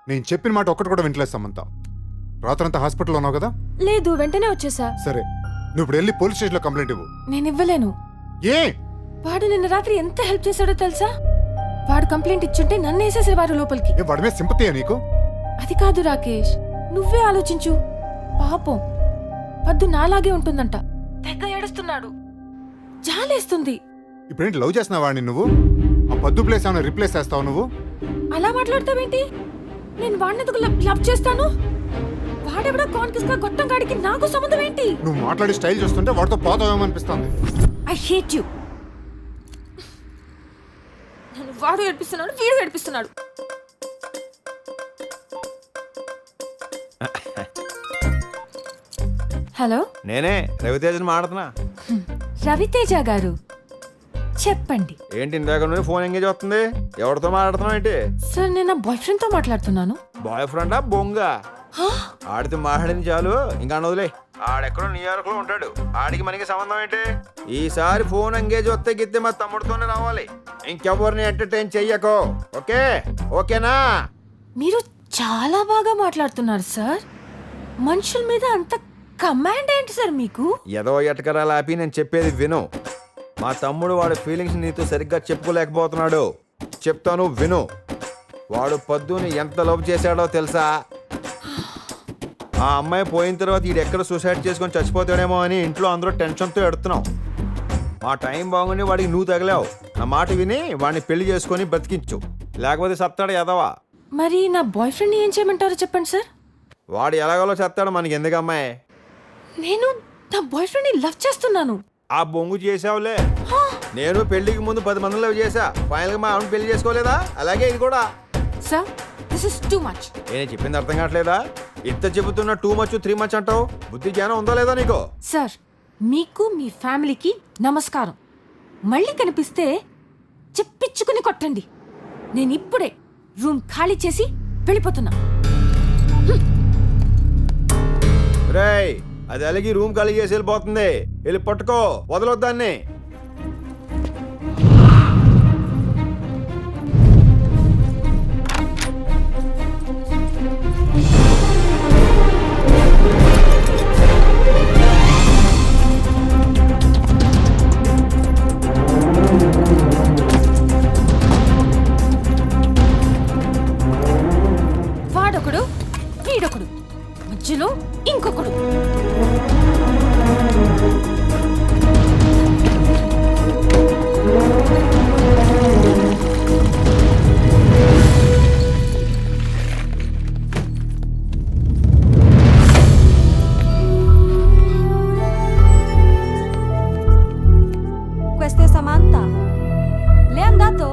నేను చెప్పిన మాట ఒక్కటి కూడా వింటలేదు సమంత. రాత్రంతా హాస్పిటల్లో ఉన్నావు కదా? లేదు, వెంటనే వచ్చేసా. సరే, నువ్వు ఇప్పుడు వెళ్ళి పోలీస్ స్టేషన్లో కంప్లైంట్ ఇవ్వు. నేను ఇవ్వలేను. ఏ? వాడు నిన్న రాత్రి ఎంత హెల్ప్ చేశాడో తెలుసా? వాడు కంప్లైంట్ ఇచ్చుంటే నన్ను వేసేసేవారు లోపలికి. వాడి మీద సింపతియా నీకు? అది కాదు రాకేష్, నువ్వే ఆలోచించు. పాపం పద్దు నాలాగే ఉంటుందంట. తెగ ఏడుస్తున్నాడు, జాలేస్తుంది. ఇప్పుడేంటి లవ్ చేస్తున్నావా వాడిని నువ్వు? ఆ పద్దు ప్లేస్ ఏమైనా రిప్లేస్ చేస్తావు నువ్వు? అలా మాట్లాడతావేంటి? నేను వాడిని ఎందుకు లవ్ చేస్తాను? వాడెవడో కాన్కిస్గా గొట్టం గాడికి నాకు సంబంధం ఏంటి? నువ్వు మాట్లాడి స్టైల్ చూస్తుంటే వాడితో పోతావేమనిపిస్తుంది. I hate you. నన్ను వాడు ఏడిపిస్తున్నాడు, వీడు ఏడిపిస్తున్నాడు. హలో, నేనే రవితేజని మాట్లాడుతున్నా. రవితేజ గారు చెప్పండి. ఏంటి ఇందాక నుండి ఫోన్ ఎంగేజ్ వస్తుంది? ఎవరితో మాట్లాడుతున్నావు ఏంటి? సార్, నేను నా బాయ్ ఫ్రెండ్ తో మాట్లాడుతున్నాను. బాయ్ ఫ్రెండా బొంగ? ఆడితో మాట్లాడింది చాలు, ఇంకా వదిలే. ఆడెక్కడో న్యూయార్క్ లో ఉంటాడు, ఆడికి మనకి సంబంధం ఏంటి? ఈసారి ఫోన్ ఎంగేజ్ వస్తే గిత్తే మా తమ్ముడితోనే రావాలి, ఇంకెవరిని ఎంటర్టైన్ చెయ్యకో. ఓకే ఓకేనా? మీరు చాలా బాగా మాట్లాడుతున్నారు సార్. మనుషుల మీద అంత కమాండ్ ఏంటి సార్ మీకు? ఏదో ఎటకరాలు ఆపి నేను చెప్పేది విను. మా తమ్ముడు వాడి ఫీలింగ్స్ నీతో సరిగ్గా చెప్పుకోలేకపోతున్నాడు. చెప్తాను విను. వాడు పద్దుని ఎంత లవ్ చేశాడో తెలుసా? ఆ అమ్మాయి పోయిన తర్వాత వీడు ఎక్కడ సూసైడ్ చేసుకొని చచ్చిపోతాడేమో అని ఇంట్లో అందరూ టెన్షన్తో ఎడుతున్నాం. మా టైం బాగుండి వాడికి నువ్వు తగిలావు. నా మాట విని వాడిని పెళ్లి చేసుకొని బ్రతికించు, లేకపోతే సత్తాడు ఎదవా. మరి నా బాయ్ ఫ్రెండ్ ఏం చేయమంటారో చెప్పండి సార్. వాడు ఎలాగోలో చేస్తాడు, మనకి ఎందుకు అమ్మాయి? నేను నా బాయ్ ఫ్రెండ్ ని లవ్ చేస్తున్నాను. ఆ బొంగు చేసావులే. నేను పెళ్లికి ముందు 10 మందిని లవ్ చేశా, ఫైనల్ గా మా ఆవిడ పెళ్లి చేసుకోలేదా? అలాగే ఇది కూడా. Sir, this is too much. నేను చెప్పింది అర్థం కావట్లేదా? ఇంత చెబుతున్నా 2 మచ్ 3 మచ్ అంటావు. బుద్ధి జ్ఞానం ఉందా లేదా నీకు? సార్, మీకు మీ ఫ్యామిలీకి నమస్కారం. మళ్ళీ కనిపిస్తే చెప్పించుకుని కొట్టండి. నేను ఇప్పుడే రూమ్ ఖాళీ చేసి వెళ్ళిపోతున్నా. రేయ్, అది అలాగే రూమ్ ఖాళీ చేసి వెళ్ళిపోతుంది. వెళ్ళి పట్టుకో, వదలొద్దాన్ని. వాడొకడు, వీడొకడు, మధ్యలో ఇంకొకడు. Questa è Samantha. Le è andato?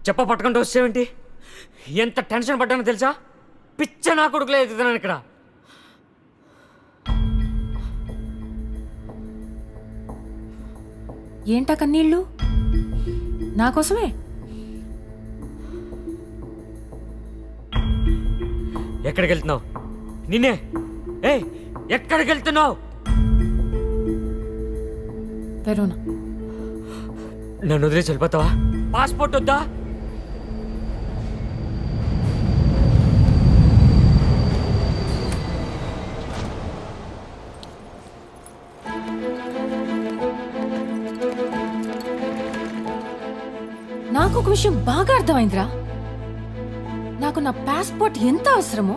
చెప్ప పట్టుకుంటూ వచ్చేవేంటి? ఎంత టెన్షన్ పడ్డానో తెలుసా? పిచ్చ నా కొడుకులే ఎదుగుతున్నాను ఇక్కడ. ఏంటా కన్నీళ్ళు? నా కోసమే? ఎక్కడికి వెళ్తున్నావు? నిన్నే. ఏయ్, ఎక్కడికి వెళ్తున్నావు? వెరోనా. నన్ను వదిలేసి వెళ్ళిపోతావా? పాస్పోర్ట్ వద్దా? నాకు ఒక విషయం బాగా అర్థమైందిరా. నాకు నా పాస్పోర్ట్ ఎంత అవసరమో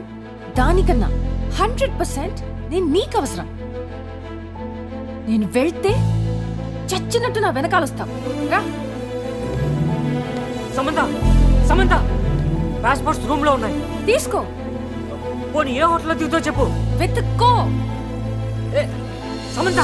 దానికన్నా 100% నేను నీకు అవసరం. నేను వెళ్తే చచ్చినట్టు నా వెనకాల వస్తావు రా. సమంత, సమంత, పాస్పోర్ట్స్ రూమ్ లో ఉన్నాయి. తీసుకో. పోనీ ఏ హోటల్లో దిగుతో చెప్పు. వెతుక్కో. ఏ, సమంత.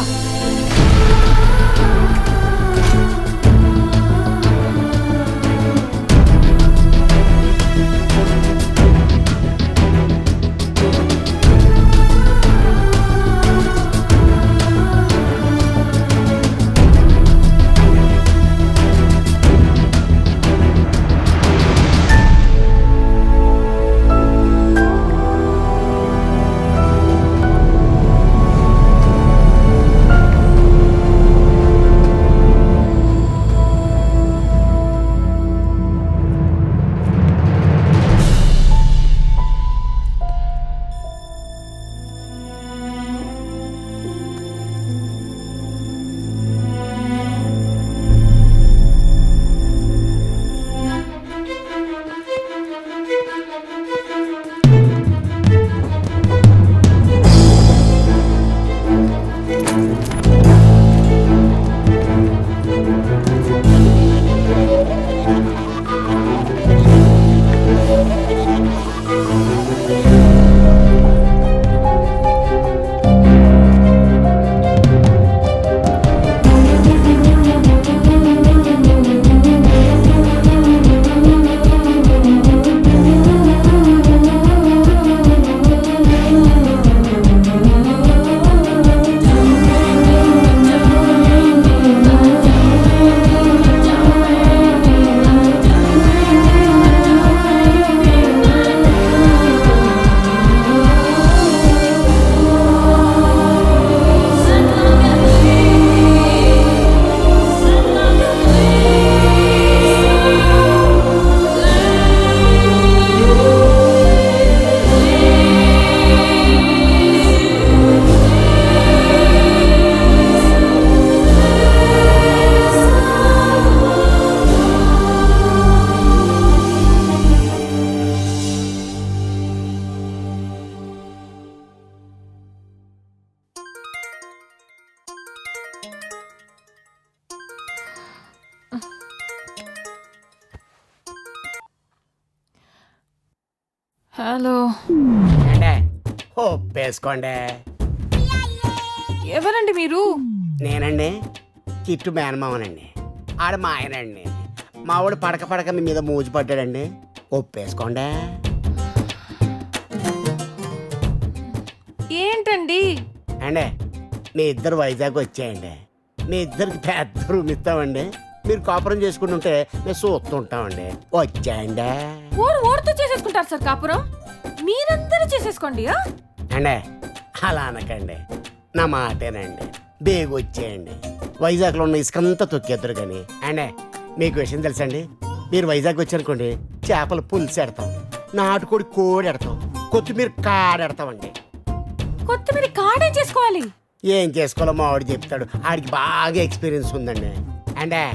హలో. ఒప్పేసుకోండి. ఎవరండి మీరు? నేనండి కిట్టు మేనమావనండి. ఆడ మా ఆయనండి. మావాడు పడక పడక మీ మీద మూజు పడ్డాడండి. ఒప్పేసుకోండి. ఏంటండి? అండి మీ ఇద్దరు వైజాగ్ వచ్చేయండి. మీ ఇద్దరికి పెద్ద రూమ్ ఇస్తామండి. మీరు కాపురం చేసుకుంటుంటే మేము చూస్తుంటామండి. వచ్చేయండి. ఓడితో చేసేసుకుంటారు సార్ కాపురం. మీరందరూ చేసేసుకోండి. అండి అలా అనకండి, నా మాటేనండి. బేగు వచ్చేయండి. వైజాగ్లో ఉన్న ఇసుకంతా తొక్కేద్దరు కానీ. అండి మీకు విషయం తెలుసండి, మీరు వైజాగ్ వచ్చారనుకోండి, చేపల పులుసు ఎడతాం, నాటుకోడి కోడి ఎడతాం, కొత్తిమీర కాడెడతామండి. కొత్తిమీర కాడేం చేసుకోవాలి? ఏం చేసుకోవాలో మా వాడు చెప్తాడు. ఆడికి బాగా ఎక్స్పీరియన్స్ ఉందండి. అండి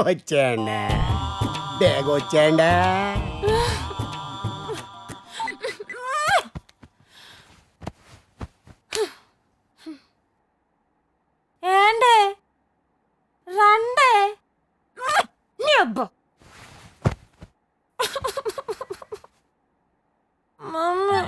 వచ్చేయండి, బేగ వచ్చేయండి. ఏండే రండే నీ అబ్బా. మమ్మీ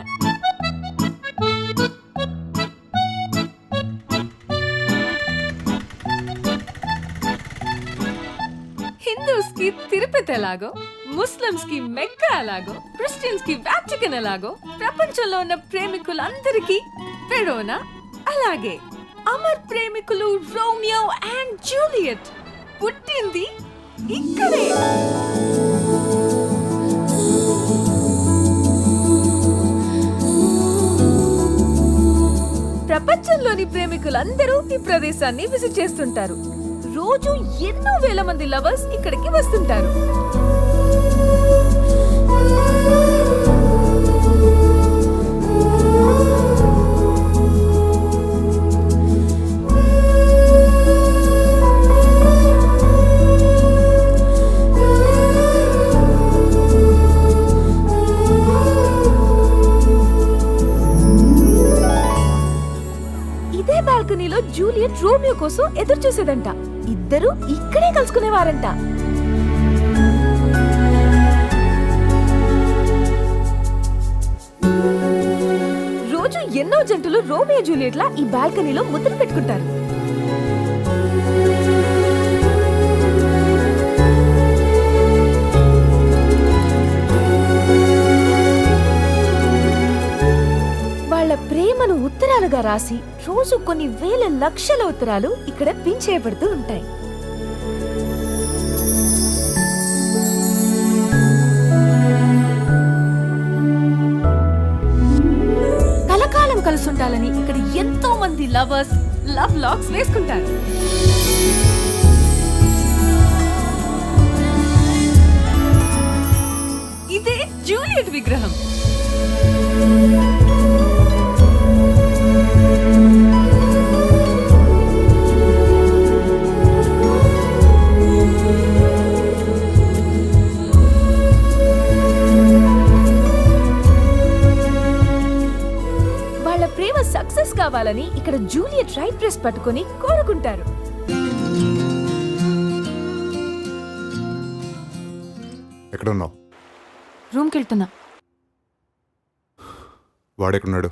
హిందూస్ కి తిరుపతి ఎలాగో, ముస్లిమ్స్ కి మెక్కా ఎలాగో, క్రిస్టియన్స్ కి వాటికన్ ఎలాగో, ప్రపంచంలో ఉన్న ప్రేమికులందరికీ వెరోనా అలాగే. అమర్ ప్రేమికులు రోమియో అండ్ జూలియట్ పుట్టింది ఇక్కడే. ప్రపంచంలోని ప్రేమికులందరూ ఈ ప్రదేశాన్ని విజిట్ చేస్తుంటారు. రోజు ఎన్నో వేల మంది లవర్స్ ఇక్కడికి వస్తుంటారు. ఇదే బాల్కనీలో జూలియట్ రోమియో కోసం ఎదురు చూసేదంట. ఇద్దరు ఇక్కడే కలుసుకునేవారంట. రోజు ఎన్నో జంటలు రోమియో జూలియట్ల ఈ బాల్కనీలో ముద్దులు పెట్టుకుంటారు. వాళ్ళ ప్రేమను ఉత్తరాలుగా రాసి రోజు కొన్ని వేల లక్షల ఉత్తరాలు ఇక్కడ పిన్ చేయబడుతూ ఉంటాయి. కలకాలం కలుసుంటాలని ఇక్కడ ఎంతో మంది లవర్స్ లవ్ లాక్స్ వేసుకుంటారు. ఇదే జూలియట్ విగ్రహం. వాళ్ళ ప్రేమ సక్సెస్ కావాలని ఇక్కడ జూలియట్ రైట్ డ్రెస్ పట్టుకొని కోరుకుంటారు. ఎక్కడున్నావు? రూమ్కి వెళ్తున్నా. వాడెక్కడున్నాడు?